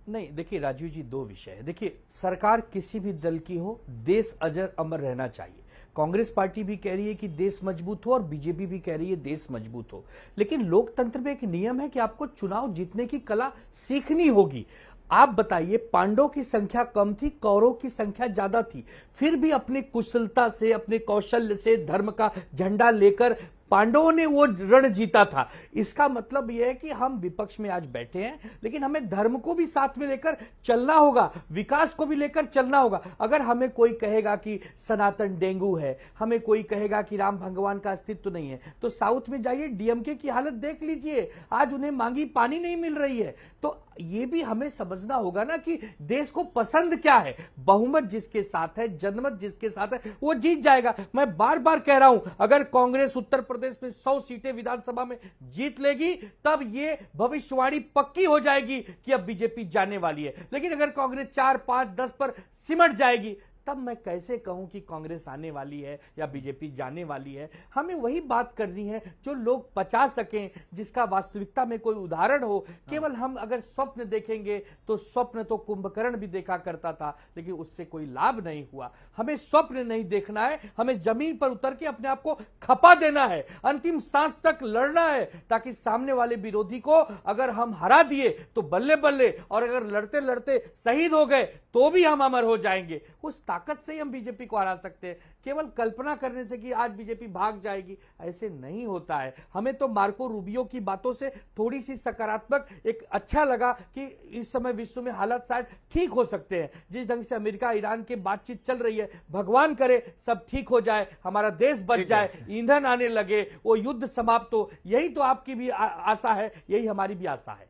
नहीं, देखिए राजीव जी, दो विषय है। देखिए, सरकार किसी भी दल की हो, देश अजर अमर रहना चाहिए। कांग्रेस पार्टी भी कह रही है कि देश मजबूत हो और बीजेपी भी कह रही है देश मजबूत हो, लेकिन लोकतंत्र में एक नियम है कि आपको चुनाव जीतने की कला सीखनी होगी। आप बताइए, पांडवों की संख्या कम थी, कौरवों की संख्या ज्यादा थी, फिर भी अपनी कुशलता से, अपने कौशल्य से, धर्म का झंडा लेकर पांडवों ने वो रण जीता था। इसका मतलब यह है कि हम विपक्ष में आज बैठे हैं, लेकिन हमें धर्म को भी साथ में लेकर चलना होगा, विकास को भी लेकर चलना होगा। अगर हमें कोई कहेगा कि सनातन डेंगू है, हमें कोई कहेगा कि राम भगवान का अस्तित्व नहीं है, तो साउथ में जाइए, डीएमके की हालत देख लीजिए, आज उन्हें मांगी पानी नहीं मिल रही है। तो ये भी हमें समझना होगा ना कि देश को पसंद क्या है। बहुमत जिसके साथ है, जनमत जिसके साथ है, वो जीत जाएगा। मैं बार बार कह रहा हूं, अगर कांग्रेस उत्तर प्रदेश में 100 सीटें विधानसभा में जीत लेगी, तब ये भविष्यवाणी पक्की हो जाएगी कि अब बीजेपी जाने वाली है। लेकिन अगर कांग्रेस 4, 5, 10 पर सिमट जाएगी, तब मैं कैसे कहूं कि कांग्रेस आने वाली है या बीजेपी जाने वाली है। हमें वही बात करनी है जो लोग पचा सकें, जिसका वास्तविकता में कोई उदाहरण हो। केवल हम अगर स्वप्न देखेंगे तो स्वप्न तो कुंभकर्ण भी देखा करता था, लेकिन उससे कोई लाभ नहीं हुआ। हमें स्वप्न नहीं देखना है, हमें जमीन पर उतर के अपने आप को खपा देना है, अंतिम सांस तक लड़ना है, ताकि सामने वाले विरोधी को अगर हम हरा दिए तो बल्ले बल्ले, और अगर लड़ते लड़ते शहीद हो गए तो भी हम अमर हो जाएंगे। उस ताकत से ही हम बीजेपी को हरा सकते हैं। केवल कल्पना करने से कि आज बीजेपी भाग जाएगी, ऐसे नहीं होता है। हमें तो मार्को रूबियो की बातों से थोड़ी सी सकारात्मक एक अच्छा लगा कि इस समय विश्व में हालात शायद ठीक हो सकते हैं। जिस ढंग से अमेरिका ईरान की बातचीत चल रही है, भगवान करे सब ठीक हो जाए, हमारा देश बच जाए, ईंधन आने लगे, वो युद्ध समाप्त हो। यही तो आपकी भी आशा है, यही हमारी भी आशा है।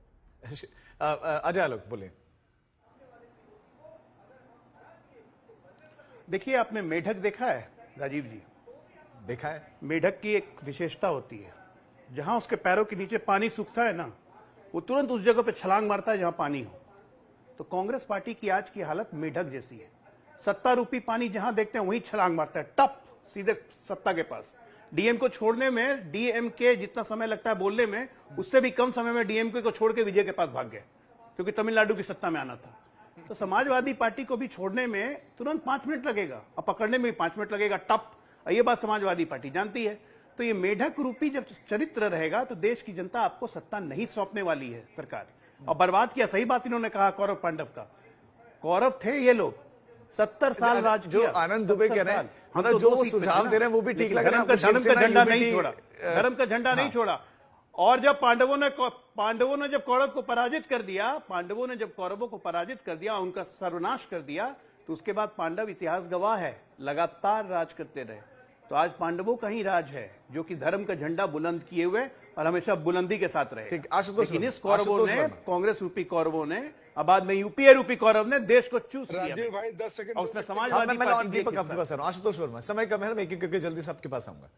अजय आलोक बोले। देखिए, आपने मेढक देखा है राजीव जी? देखा है। मेढक की एक विशेषता होती है, जहां उसके पैरों के नीचे पानी सूखता है ना, वो तुरंत उस जगह पे छलांग मारता है जहां पानी हो। तो कांग्रेस पार्टी की आज की हालत मेढक जैसी है। सत्ता रूपी पानी जहां देखते हैं वहीं छलांग मारता है, टप सीधे सत्ता के पास। डीएम को छोड़ने में, डीएमके जितना समय लगता है बोलने में, उससे भी कम समय में डीएमके को छोड़ के विजय के पास भाग गए, क्योंकि तमिलनाडु की सत्ता में आना था। तो समाजवादी पार्टी को भी छोड़ने में तुरंत 5 मिनट लगेगा और पकड़ने में भी 5 मिनट लगेगा, टप। ये बात समाजवादी पार्टी जानती है। तो ये मेढक रूपी जब चरित्र रहेगा तो देश की जनता आपको सत्ता नहीं सौंपने वाली है सरकार। और बर्बाद किया, सही बात इन्होंने कहा कौरव पांडव का। कौरव थे ये लोग, 70 साल राज जो किया। आनंद दुबे कह रहे हैं, हम मतलब तो जो 2 वो सीट पे सुझाव थे दे रहे ना। हैं वो भी ठीक लग धर्म रहा है। का झंडा नहीं छोड़ा, UBT, धर्म का झंडा नहीं छोड़ा। और जब पांडवों ने जब कौरव को पराजित कर दिया, पांडवों ने जब कौरवों को पराजित कर दिया, उनका सर्वनाश कर दिया, तो उसके बाद पांडव इतिहास गवाह है, लगातार राज करते रहे। तो आज पांडवों का ही राज है, जो कि धर्म का झंडा बुलंद किए हुए और हमेशा बुलंदी के साथ रहे। ठीक, आशुतोष लेकिन वर्मा, इस कौरवों आशुतोष ने, वर्मा। कांग्रेस रूपी कौरवों ने, अब बाद में यूपीए रूपी कौरव ने देश को चूस लिया। राजीव भाई 10 सेकंड। और उसमें हाँ, समाजवादी मैं पार्टी दीपक के आपके पास आ रहा हूं। आशुतोष वर्मा, समय कम है, मैं एक एक करके जल्दी से आपके पास आऊंगा।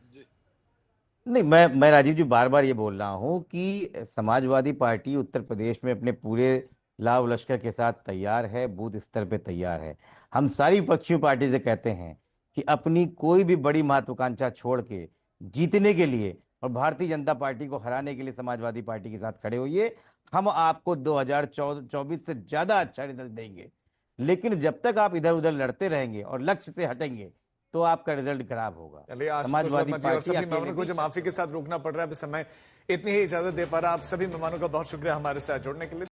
नहीं, मैं राजीव जी बार बार ये बोल रहा हूं कि समाजवादी पार्टी उत्तर प्रदेश में अपने पूरे लाव लश्कर के साथ तैयार है, बूथ स्तर पे तैयार है। हम सारी विपक्षी पार्टी से कहते हैं कि अपनी कोई भी बड़ी महत्वाकांक्षा छोड़ के जीतने के लिए और भारतीय जनता पार्टी को हराने के लिए समाजवादी पार्टी के साथ खड़े होइए। हम आपको 2024 से ज्यादा अच्छा रिजल्ट देंगे। लेकिन जब तक आप इधर उधर लड़ते रहेंगे और लक्ष्य से हटेंगे तो आपका रिजल्ट खराब होगा। चलिए, आशुतोष समाजवादी वर्मा जी और पार्टी सभी अकेले मेहमानों को नहीं जो चल माफी के साथ रोकना पड़ रहा है, अभी समय इतनी ही इजाजत दे पा रहा। आप सभी मेहमानों का बहुत शुक्रिया हमारे साथ जुड़ने के लिए।